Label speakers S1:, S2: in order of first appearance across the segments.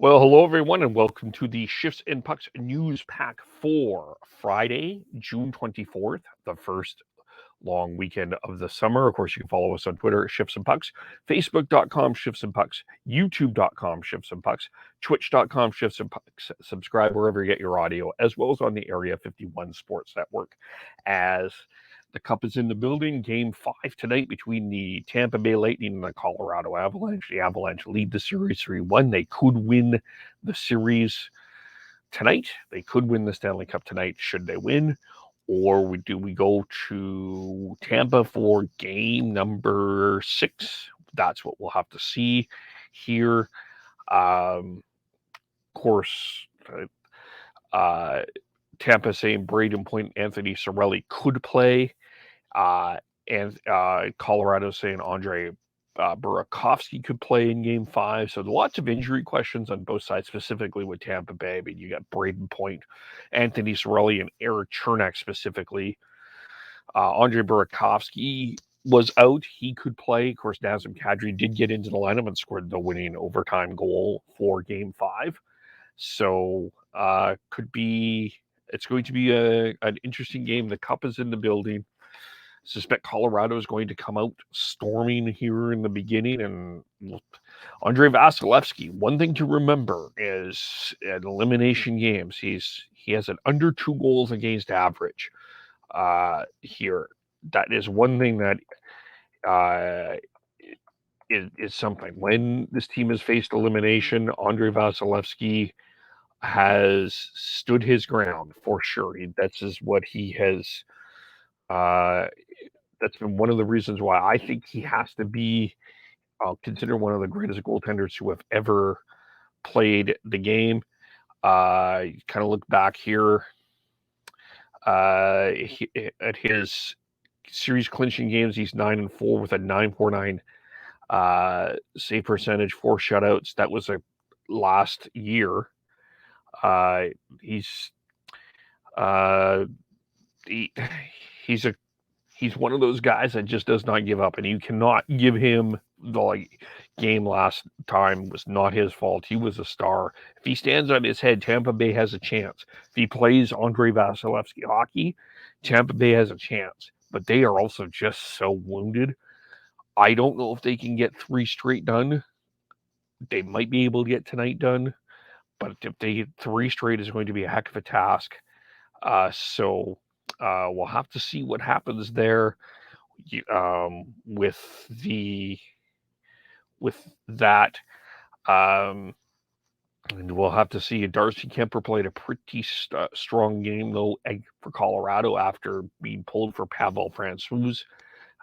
S1: Well, hello everyone, and welcome to the Shifts and Pucks News Pack for Friday, June 24th, the first long weekend of the summer. Of course, you can follow us on Twitter at Shifts and Pucks, Facebook.com Shifts and Pucks, YouTube.com Shifts and Pucks, Twitch.com Shifts and Pucks. Subscribe wherever you get your audio, as well as on the Area 51 Sports Network. As the Cup is in the building, Game 5 tonight between the Tampa Bay Lightning and the Colorado Avalanche. The Avalanche lead the series 3-1. They could win the series tonight. They could win the Stanley Cup tonight should they win. Or do we go to Tampa for game number 6? That's what we'll have to see here. Of course, Tampa saying Braden Point, Anthony Cirelli could play. And Colorado saying Andre Burakovsky could play in Game 5. So lots of injury questions on both sides, specifically with Tampa Bay. I mean, you got Braden Point, Anthony Cirelli, and Eric Chernak specifically. Andre Burakovsky was out. He could play. Of course, Nazem Kadri did get into the lineup and scored the winning overtime goal for Game 5. So it's going to be an interesting game. The Cup is in the building. Suspect Colorado is going to come out storming here in the beginning. And Andrei Vasilevsky, one thing to remember is in elimination games, he has an under 2 goals against average here. That is one thing that is something. When this team has faced elimination, Andrei Vasilevsky has stood his ground for sure. That's what he has. That's been one of the reasons why I think he has to be considered one of the greatest goaltenders who have ever played the game. Kind of look back here at his series clinching games. He's 9-4 with a 9.49 save percentage, 4 shutouts. That was a last year. He's one of those guys that just does not give up, and you cannot give him the game last time was not his fault. He was a star. If he stands on his head, Tampa Bay has a chance. If he plays Andrei Vasilevsky hockey, Tampa Bay has a chance. But they are also just so wounded. I don't know if they can get 3 straight done. They might be able to get tonight done, but if they get 3 straight, is going to be a heck of a task. So we'll have to see what happens there with that. And we'll have to see. Darcy Kemper played a pretty strong game, though, for Colorado after being pulled for Pavel Francouz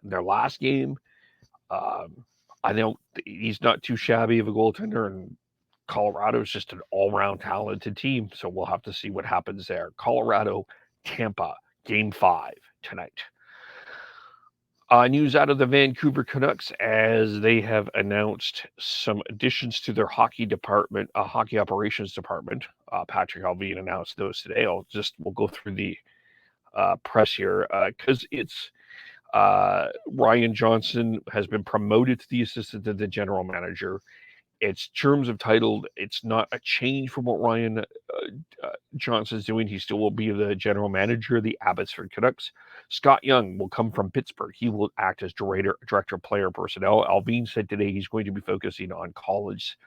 S1: in their last game. I know he's not too shabby of a goaltender, and Colorado is just an all-round talented team, so we'll have to see what happens there. Colorado, Tampa, Game 5 tonight. News out of the Vancouver Canucks as they have announced some additions to their hockey department, hockey operations department. Patrick Alvin announced those today. We'll go through the press here because it's Ryan Johnson has been promoted to the assistant to the general manager. Its terms of title, it's not a change from what Ryan Johnson's doing. He still will be the general manager of the Abbotsford Canucks. Scott Young will come from Pittsburgh. He will act as director of player personnel. Alvin said today he's going to be focusing on college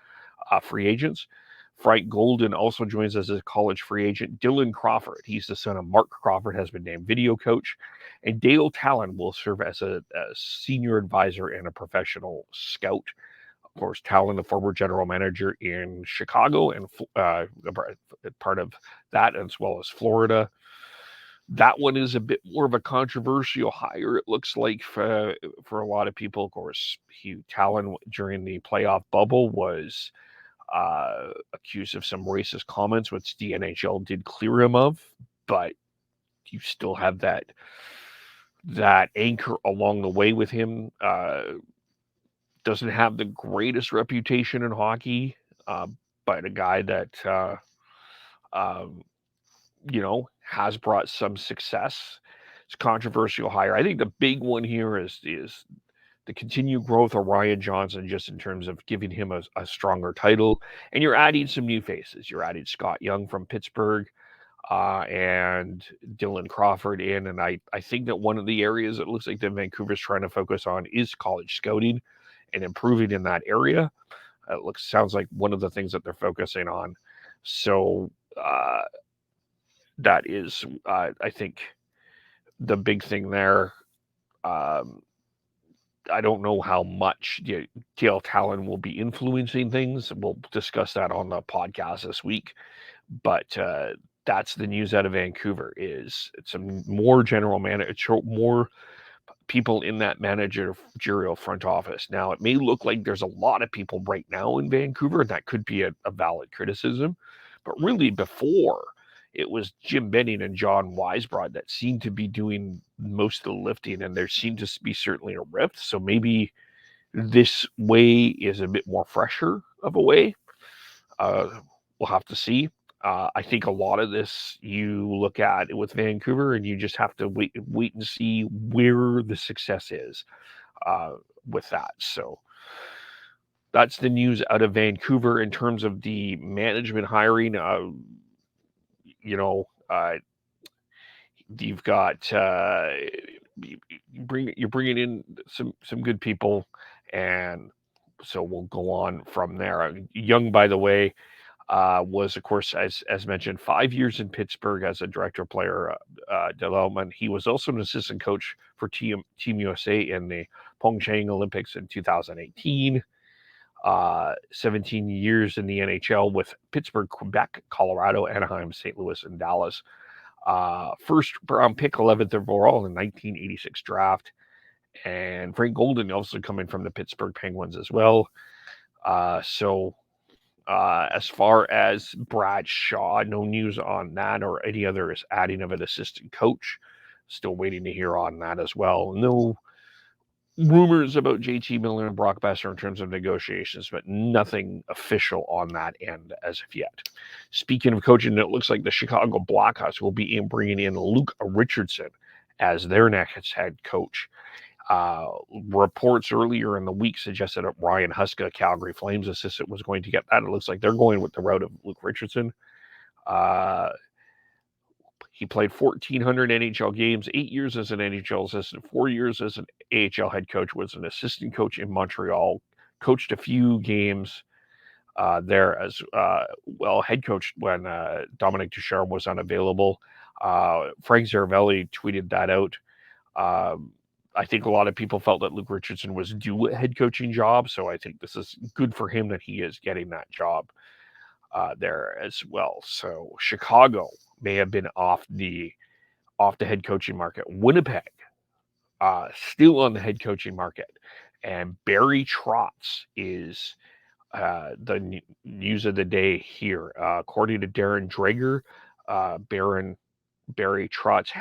S1: free agents. Frank Golden also joins us as a college free agent. Dylan Crawford, he's the son of Mark Crawford, has been named video coach. And Dale Talon will serve as a senior advisor and a professional scout. Of course, Talon, the former general manager in Chicago and part of that, as well as Florida. That one is a bit more of a controversial hire, it looks like, for a lot of people. Of course, Talon, during the playoff bubble, was accused of some racist comments, which the NHL did clear him of, but you still have that anchor along the way with him. Doesn't have the greatest reputation in hockey, but a guy that has brought some success. It's a controversial hire. I think the big one here is the continued growth of Ryan Johnson, just in terms of giving him a stronger title. And you're adding some new faces. You're adding Scott Young from Pittsburgh, and Dylan Crawford in. And I think that one of the areas it looks like that Vancouver's trying to focus on is college scouting and improving in that area. It sounds like one of the things that they're focusing on. So that is, I think, the big thing there. Um, I don't know how much Dale Talon will be influencing things. We'll discuss that on the podcast this week. But that's the news out of Vancouver. Is some more general manager, more people in that managerial front office. Now, it may look like there's a lot of people right now in Vancouver, and that could be a valid criticism. But really, before, it was Jim Benning and John Weisbrod that seemed to be doing most of the lifting, and there seemed to be certainly a rift. So maybe this way is a bit more fresher of a way. We'll have to see. I think a lot of this you look at with Vancouver, and you just have to wait and see where the success is with that. So that's the news out of Vancouver in terms of the management hiring. You've got you're bringing in some good people, and so we'll go on from there. Young, by the way, was, of course, as mentioned, 5 years in Pittsburgh as a director of player development. He was also an assistant coach for Team USA in the Pyeongchang Olympics in 2018. 17 years in the NHL with Pittsburgh, Quebec, Colorado, Anaheim, St. Louis, and Dallas. First round pick, 11th overall in the 1986 draft. And Frank Golden also coming from the Pittsburgh Penguins as well. As far as Brad Shaw, no news on that or any other adding of an assistant coach. Still waiting to hear on that as well. No rumors about JT Miller and Brock Besser in terms of negotiations, but nothing official on that end as of yet. Speaking of coaching, it looks like the Chicago Blackhawks will be bringing in Luke Richardson as their next head coach. Reports earlier in the week suggested that Ryan Huska, Calgary Flames assistant, was going to get that. It looks like they're going with the route of Luke Richardson. He played 1,400 NHL games, 8 years as an NHL assistant, 4 years as an AHL head coach, was an assistant coach in Montreal, coached a few games there as well, head coach when Dominic Ducharme was unavailable. Frank Zaravelli tweeted that out. I think a lot of people felt that Luke Richardson was due a head coaching job, so I think this is good for him that he is getting that job there as well. So Chicago may have been off the head coaching market. Winnipeg still on the head coaching market, and Barry Trotz is the news of the day here. According to Darren Dreger, Barry Trotz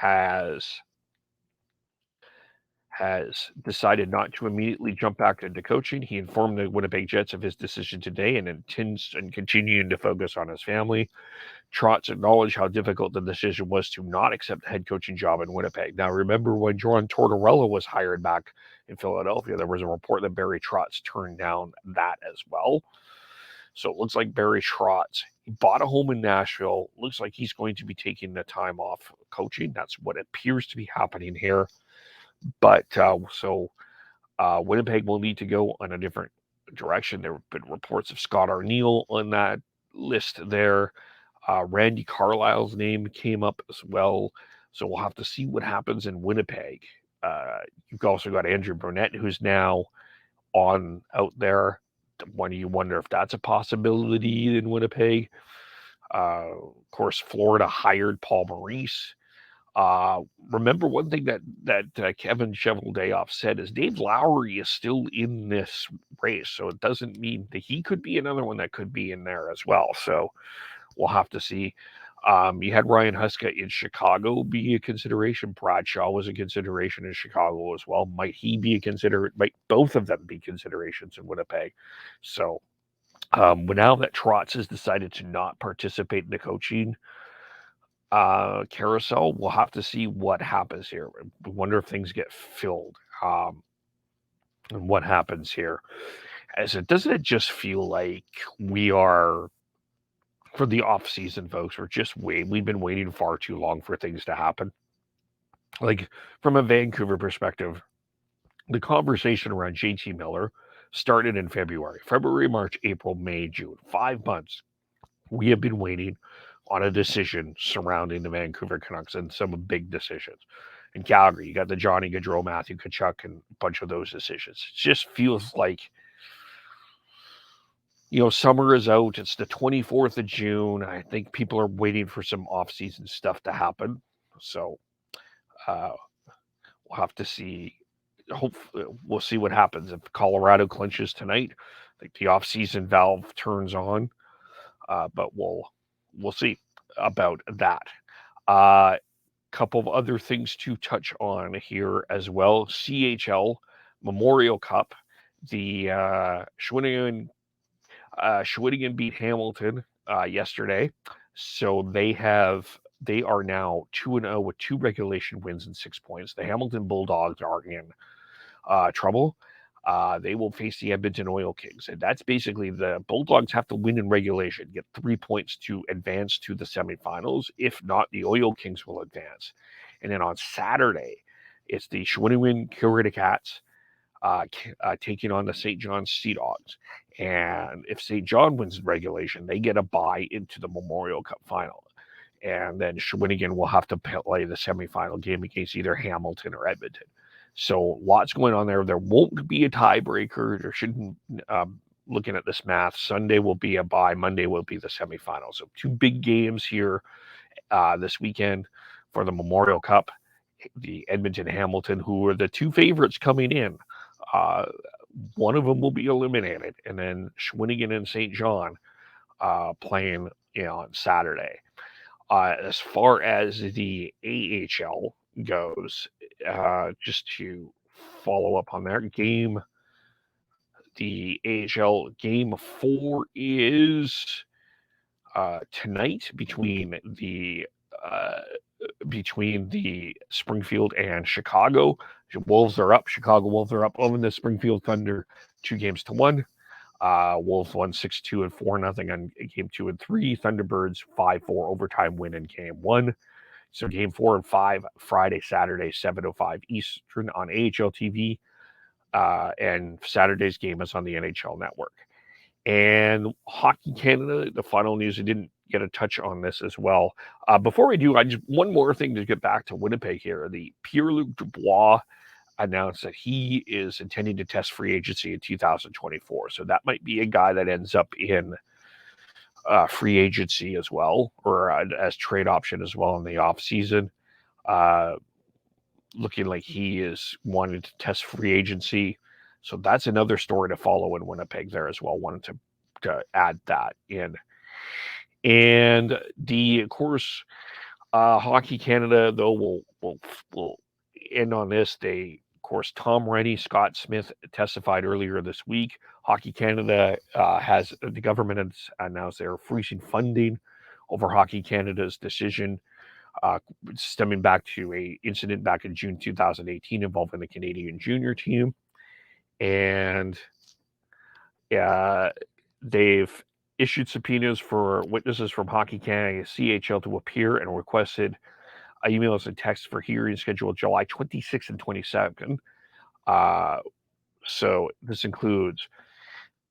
S1: has decided not to immediately jump back into coaching. He informed the Winnipeg Jets of his decision today and intends on continuing to focus on his family. Trotz acknowledged how difficult the decision was to not accept the head coaching job in Winnipeg. Now, remember when John Tortorella was hired back in Philadelphia, there was a report that Barry Trotz turned down that as well. So it looks like Barry Trotz, he bought a home in Nashville. Looks like he's going to be taking the time off coaching. That's what appears to be happening here. But Winnipeg will need to go in a different direction. There have been reports of Scott Arniel on that list there. Randy Carlyle's name came up as well. So we'll have to see what happens in Winnipeg. You've also got Andrew Burnett, who's now out there. When you wonder if that's a possibility in Winnipeg. Of course, Florida hired Paul Maurice. Remember one thing that Kevin Cheveldayoff said is Dave Lowry is still in this race, so it doesn't mean that he could be another one that could be in there as well. So we'll have to see. You had Ryan Huska in Chicago be a consideration. Brad Shaw was a consideration in Chicago as well. Might he be a consideration? Might both of them be considerations in Winnipeg? So now that Trotz has decided to not participate in the coaching carousel, we'll have to see what happens here. We wonder if things get filled. and what happens here. Doesn't it just feel like we are, for the off-season, folks, we've been waiting far too long for things to happen. Like, from a Vancouver perspective, the conversation around JT Miller started in February, March, April, May, June. 5 months. We have been waiting on a decision surrounding the Vancouver Canucks and some big decisions. In Calgary, you got the Johnny Gaudreau, Matthew Tkachuk, and a bunch of those decisions. It just feels like, summer is out. It's the 24th of June. I think people are waiting for some off-season stuff to happen. So we'll have to see. Hopefully, we'll see what happens. If Colorado clinches tonight, I think the off-season valve turns on. But we'll see about that. Couple of other things to touch on here as well. CHL Memorial Cup. The Shawinigan beat Hamilton yesterday, so they are now 2-0 with 2 regulation wins and 6 points. The Hamilton Bulldogs are in trouble. They will face the Edmonton Oil Kings, and that's basically the Bulldogs have to win in regulation, get 3 points to advance to the semifinals. If not, the Oil Kings will advance. And then on Saturday, it's the Shawinigan Curita Cats taking on the St. John's Sea Dogs. And if St. John wins in regulation, they get a bye into the Memorial Cup final. And then Shawinigan will have to play the semifinal game against either Hamilton or Edmonton. So lots going on there. There won't be a tiebreaker. There shouldn't. Looking at this math, Sunday will be a bye. Monday will be the semifinals. So 2 big games here this weekend for the Memorial Cup. The Edmonton Hamilton, who are the 2 favorites coming in. One of them will be eliminated, and then Shawinigan and St. John playing on Saturday. As far as the AHL goes, just to follow up on that game, the AHL game 4 is tonight between the Springfield and Chicago. Wolves are up. Chicago Wolves are up over the Springfield Thunder 2-1. Wolves won 6-2 and 4-0 on game 2 and 3. Thunderbirds 5-4 overtime win in game 1. So game 4 and 5 Friday, Saturday, 7:05 Eastern on AHL TV, and Saturday's game is on the NHL Network. And Hockey Canada, the final news, I didn't get a touch on this as well. Before we do, one more thing to get back to Winnipeg here. The Pierre-Luc Dubois announced that he is intending to test free agency in 2024. So that might be a guy that ends up in free agency as well, or as trade option as well in the off season. Looking like he is wanting to test free agency. So that's another story to follow in Winnipeg there as well. Wanted to add that in. And of course, Hockey Canada, though, will end on this. Of course, Tom Rennie, Scott Smith testified earlier this week. Hockey Canada the government has announced they're freezing funding over Hockey Canada's decision, stemming back to an incident back in June 2018 involving the Canadian junior team. And they've issued subpoenas for witnesses from Hockey Canada and CHL to appear, and requested emails and texts for hearings scheduled July 26th and 22nd. So this includes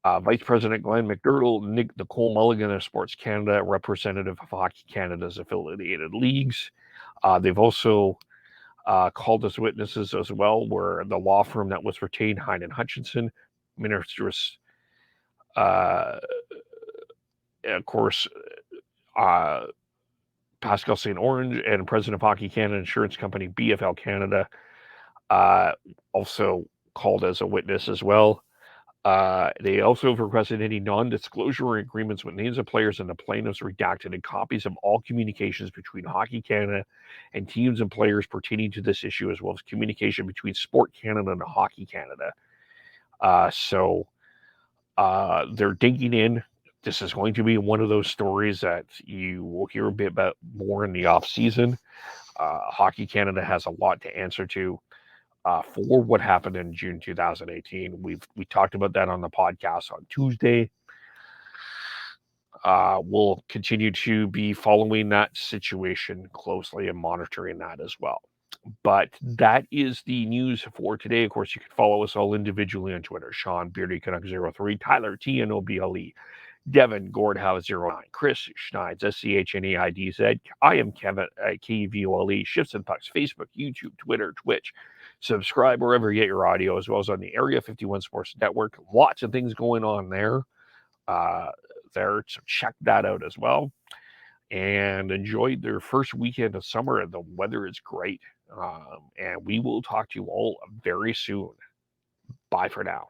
S1: Vice President Glenn McDermott, Nicole Mulligan of Sports Canada, representative of Hockey Canada's affiliated leagues. They've also called as witnesses as well were the law firm that was retained, Heinen Hutchinson, ministers, of course, Pascal St. Orange, and president of Hockey Canada insurance company BFL Canada, also called as a witness as well. They also have requested any non-disclosure agreements with names of players and the plaintiffs redacted, and copies of all communications between Hockey Canada and teams and players pertaining to this issue, as well as communication between Sport Canada and Hockey Canada. So they're digging in. This is going to be one of those stories that you will hear a bit about more in the off season. Hockey Canada has a lot to answer to. for what happened in June 2018. We talked about that on the podcast on Tuesday. We'll continue to be following that situation closely and monitoring that as well. But that is the news for today. Of course, you can follow us all individually on Twitter. Sean Beardy Canuck03, Tyler TNOBLE, Devin Gordhouse09, Chris Schneids SCHNEIDZ. I am Kevin KVOLE. Shifts and Pucks, Facebook, YouTube, Twitter, Twitch. Subscribe wherever you get your audio, as well as on the Area 51 Sports Network. Lots of things going on there. So check that out as well. And enjoy their first weekend of summer. The weather is great. And we will talk to you all very soon. Bye for now.